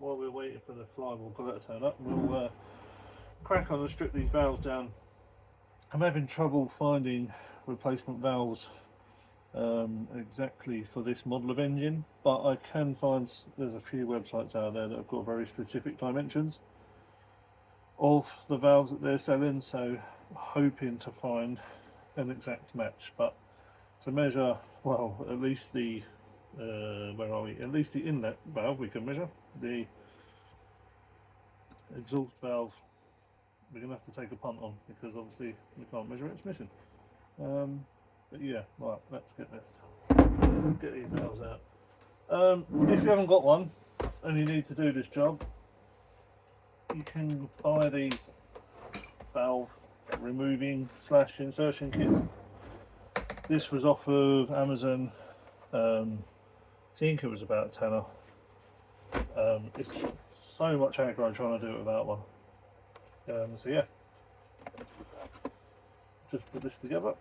while we're waiting for the flywheel collector to turn up, we'll crack on and strip these valves down. I'm having trouble finding replacement valves exactly for this model of engine, but I can find there's a few websites out there that have got very specific dimensions of the valves that they're selling, so I'm hoping to find an exact match. But to measure, well, at least the where are we? At least the inlet valve we can measure. The exhaust valve we're going to have to take a punt on because obviously we can't measure it, it's missing. But yeah, right, let's get these valves out. If you haven't got one and you need to do this job, you can buy these valve removing / insertion kits. This was off of Amazon. I think it was about a tenner. It's so much aggro trying to do it without one. So yeah, just put this together.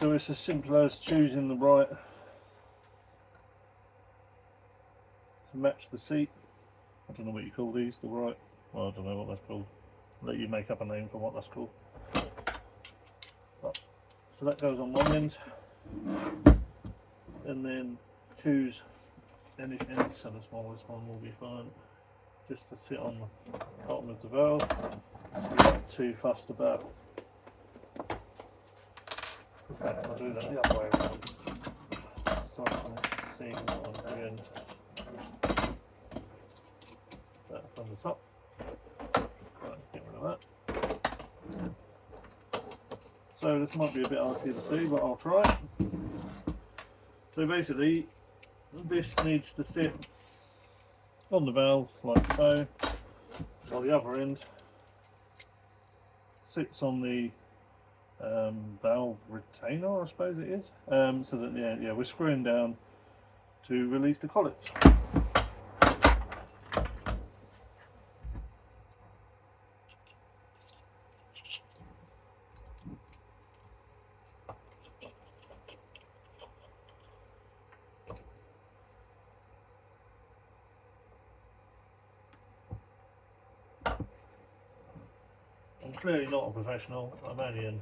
So it's as simple as choosing the right to match the seat. I don't know what you call these, the right, well, I don't know what that's called. I'll let you make up a name for what that's called. But, so that goes on one end, and then choose anything, so the smallest one will be fine, just to sit on the bottom of the valve. You're not too fussed about. In fact, I'll do that the other way around, so I can see what I'm doing. That from the top. Right, let's get rid of that. So this might be a bit arsy to see, but I'll try. So basically, this needs to sit on the valve like so, while the other end sits on the valve retainer, I suppose it is, so that yeah, we're screwing down to release the collets. I'm clearly not a professional, I'm only an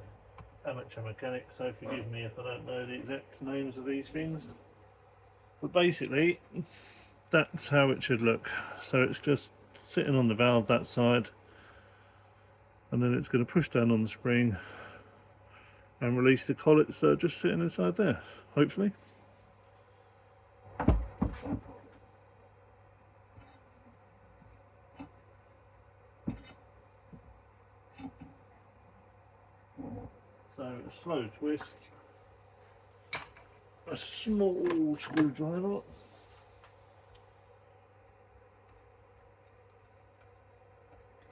amateur mechanic, so forgive me if I don't know the exact names of these things. But basically, that's how it should look. So it's just sitting on the valve that side, and then it's going to push down on the spring and release the collets that are just sitting inside there, hopefully. So a slow twist, a small screwdriver,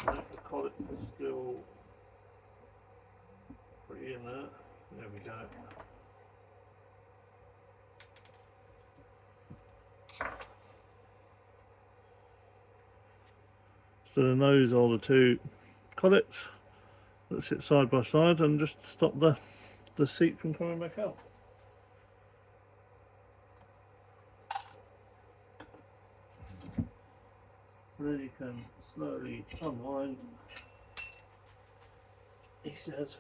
the collets are still pretty in there. There we go. So then those are the two collets that sit side by side and just stop the seat from coming back out. Then you can slowly unwind. He says.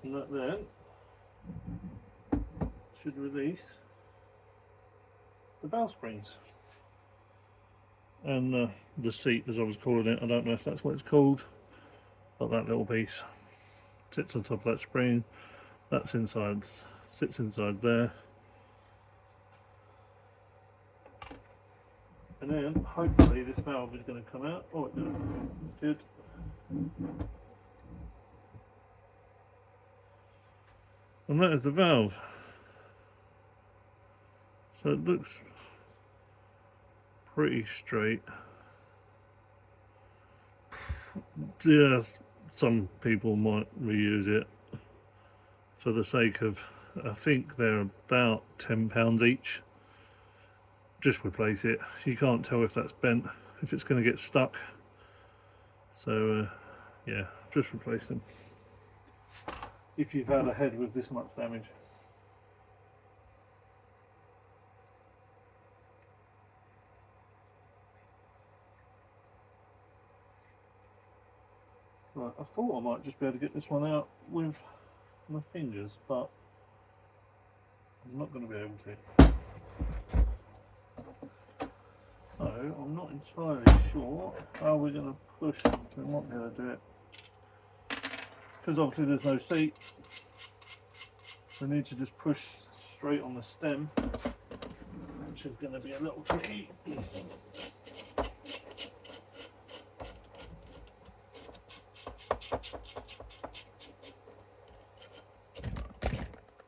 And that then should release the valve springs and the seat, as I was calling it. I don't know if that's what it's called. But that little piece sits on top of that spring. That's inside, sits inside there. And then hopefully this valve is going to come out. Oh, it does. That's good. And that is the valve. So it looks pretty straight. Yes, some people might reuse it for the sake of, I think they're about £10 each. Just replace it. You can't tell if that's bent, if it's going to get stuck. So yeah, just replace them if you've had a head with this much damage. Right, I thought I might just be able to get this one out with my fingers, but I'm not going to be able to. So I'm not entirely sure how we're going to push. We might be able to do it because obviously there's no seat. We need to just push straight on the stem, which is going to be a little tricky.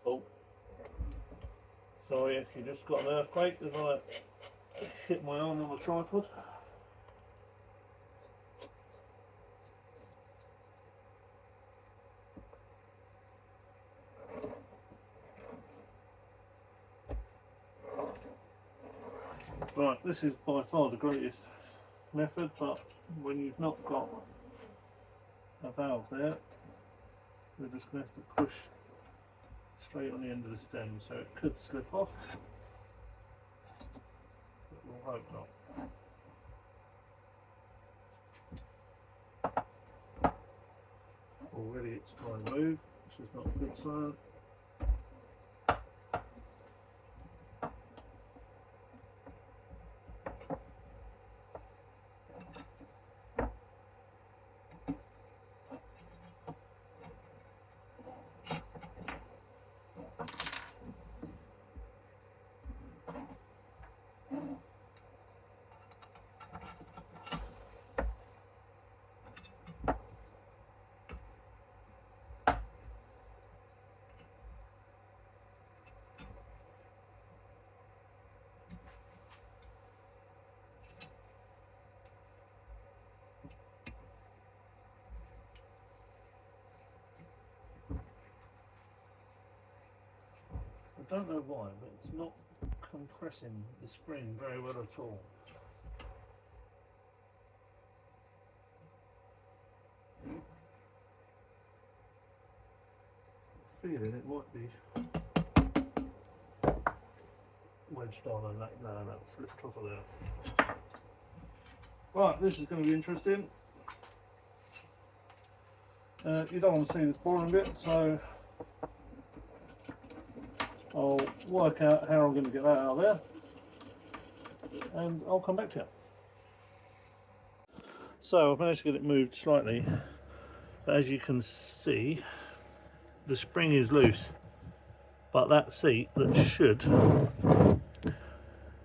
Oh, sorry if you just got an earthquake as I hit my arm on the tripod. Right, this is by far the greatest method, but when you've not got a valve there, we're just going to have to push straight on the end of the stem, so it could slip off, but we'll hope not. Already it's trying to move, which is not a good sign. I don't know why, but it's not compressing the spring very well at all. Feeling it might be wedged on and that slipped off of there. Right, this is going to be interesting. You don't want to see this boring bit, so I'll work out how I'm going to get that out of there and I'll come back to you. So I've managed to get it moved slightly, but as you can see the spring is loose, but that seat that should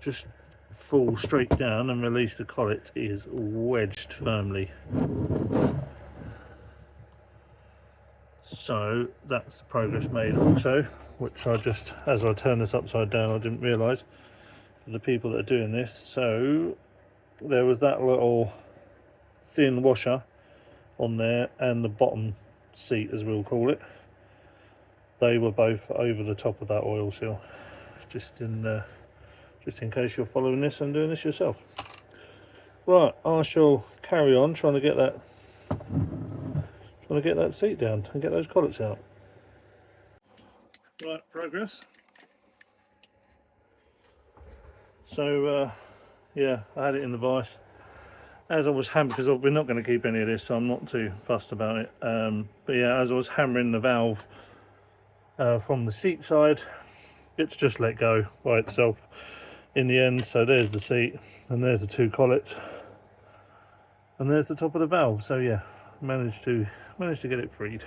just fall straight down and release the collet is wedged firmly. So that's the progress made also, which I just, as I turn this upside down, I didn't realise for the people that are doing this. So there was that little thin washer on there and the bottom seat, as we'll call it. They were both over the top of that oil seal, just in case you're following this and doing this yourself. Right, I shall carry on trying to get that seat down and get those collets out. Right, progress. So yeah, I had it in the vise as I was hammering, because we're not going to keep any of this, so I'm not too fussed about it. But yeah, as I was hammering the valve from the seat side, it's just let go by itself in the end. So there's the seat and there's the two collets and there's the top of the valve. So yeah, managed to get it freed.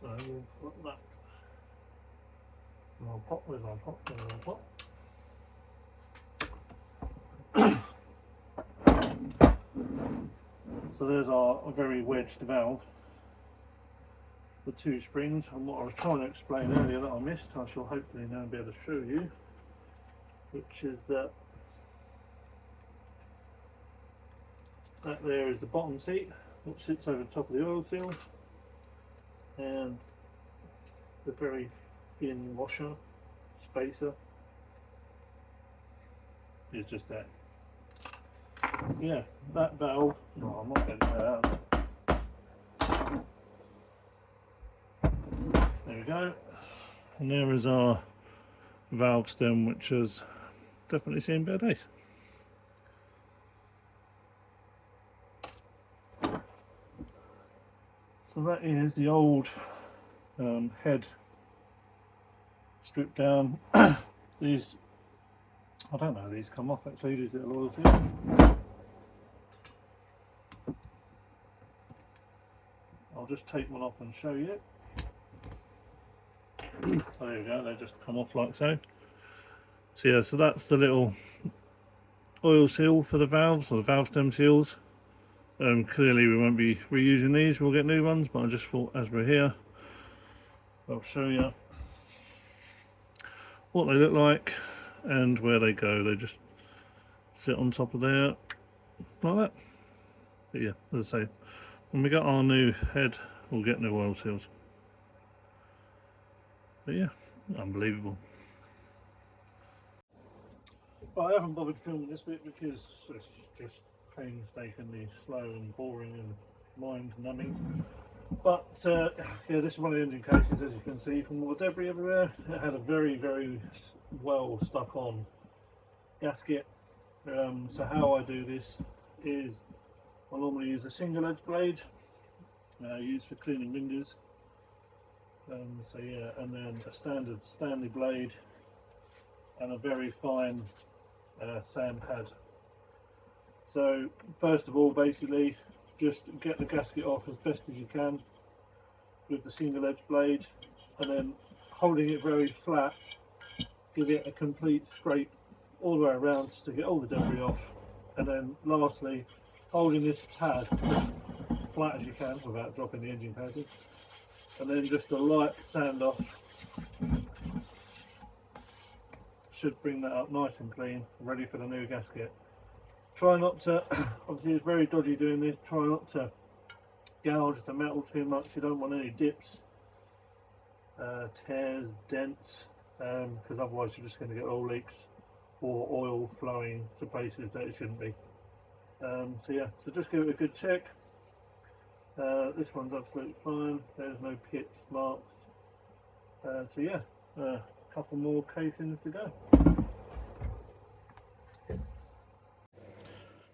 So we'll put that in our pot. Where's our pot? There's our pot. So there's our very wedged valve, the 2 springs, and what I was trying to explain earlier that I missed, I shall hopefully now be able to show you, which is that there is the bottom seat, which sits over the top of the oil seal, and the very thin washer spacer is just there. Yeah, that valve, no, I'm not getting that out. There we go. And there is our valve stem, which has definitely seen better days. So that is the old head stripped down. These, I don't know, these come off actually, these little oil seals. I'll just take one off and show you. So there we go, they just come off like so. So yeah, so that's the little oil seal for the valves, or the valve stem seals. Clearly we won't be reusing these, we'll get new ones, but I just thought as we're here, I'll show you what they look like and where they go. They just sit on top of there like that. But yeah, as I say, when we got our new head, we'll get new oil seals. But yeah, unbelievable. But I haven't bothered filming this bit because it's just painstakingly slow and boring and mind numbing. But yeah, this is one of the engine cases, as you can see from all the debris everywhere. It had a very, very well stuck on gasket. So how I do this is I normally use a single edge blade used for cleaning windows. So yeah, and then a standard Stanley blade and a very fine sand pad. So first of all, basically just get the gasket off as best as you can with the single edge blade, and then holding it very flat, give it a complete scrape all the way around to get all the debris off, and then lastly holding this pad as flat as you can without dropping the engine casing, and then just a light sand off should bring that up nice and clean, ready for the new gasket. Try not to, obviously it's very dodgy doing this, try not to gouge the metal too much. You don't want any dips, tears, dents, because otherwise you're just going to get oil leaks or oil flowing to places that it shouldn't be. So yeah, so just give it a good check. This one's absolutely fine, there's no pits, marks. So yeah, a couple more casings to go.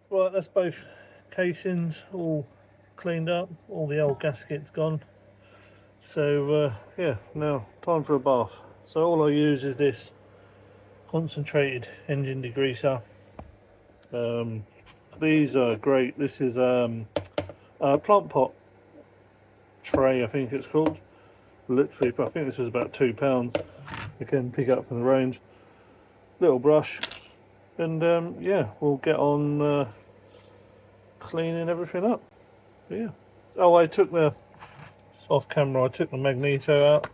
Right, that's both casings all cleaned up, all the old gaskets gone. So yeah, now time for a bath. So all I use is this concentrated engine degreaser. These are great. This is a plant pot tray, I think it's called. Literally, I think this was about £2. You can pick up from the range. Little brush, and yeah, we'll get on cleaning everything up. But yeah. Oh, I took the off camera. I took the magneto out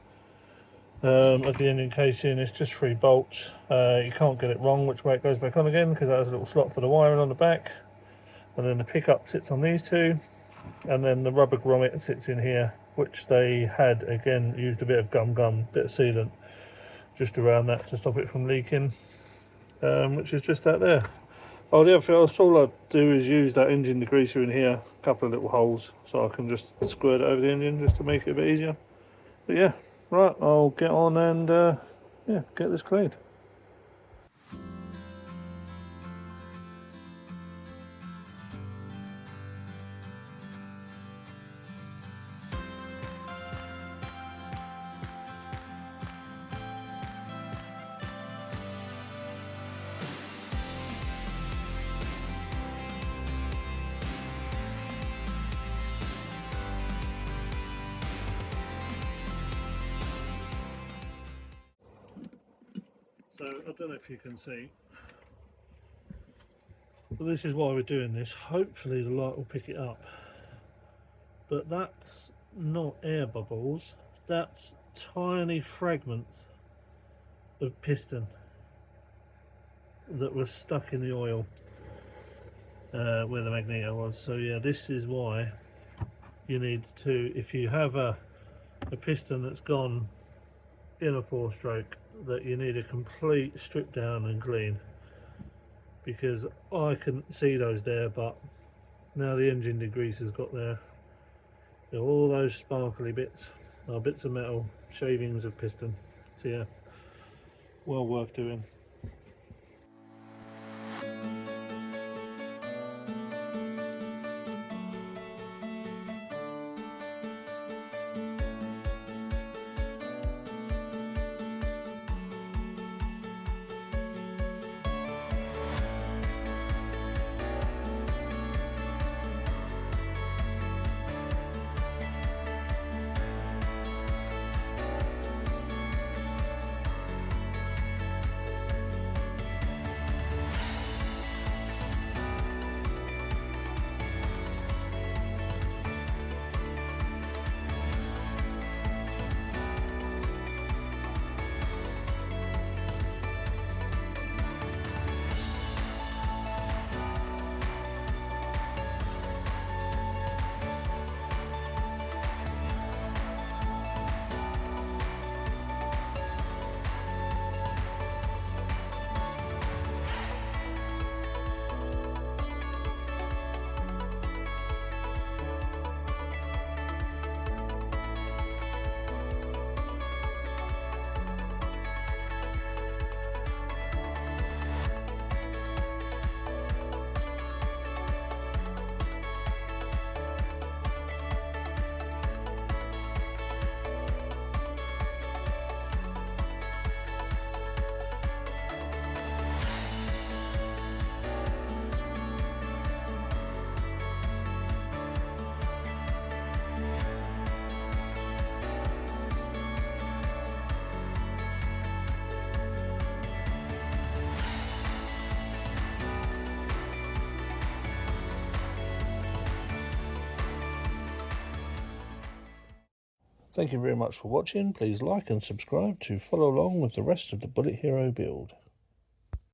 of the engine casing. It's just 3 bolts. You can't get it wrong which way it goes back on again, because that has a little slot for the wiring on the back. And then the pickup sits on these 2, and then the rubber grommet sits in here, which they had again used a bit of gum, bit of sealant just around that to stop it from leaking, which is just out there. Oh, the other thing, all I do is use that engine degreaser in here, a couple of little holes, so I can just squirt it over the engine just to make it a bit easier. But yeah, right, I'll get on and yeah, get this cleaned. I don't know if you can see, but this is why we're doing this. Hopefully the light will pick it up. But that's not air bubbles, that's tiny fragments of piston that were stuck in the oil where the magneto was. So yeah, this is why you need to, if you have a piston that's gone in a 4-stroke, that you need a complete strip down and clean, because I couldn't see those there, but now the engine degrease has got there. All those sparkly bits are bits of metal, shavings of piston. So yeah, well worth doing. Thank you very much for watching. Please like and subscribe to follow along with the rest of the Bullit Hero build.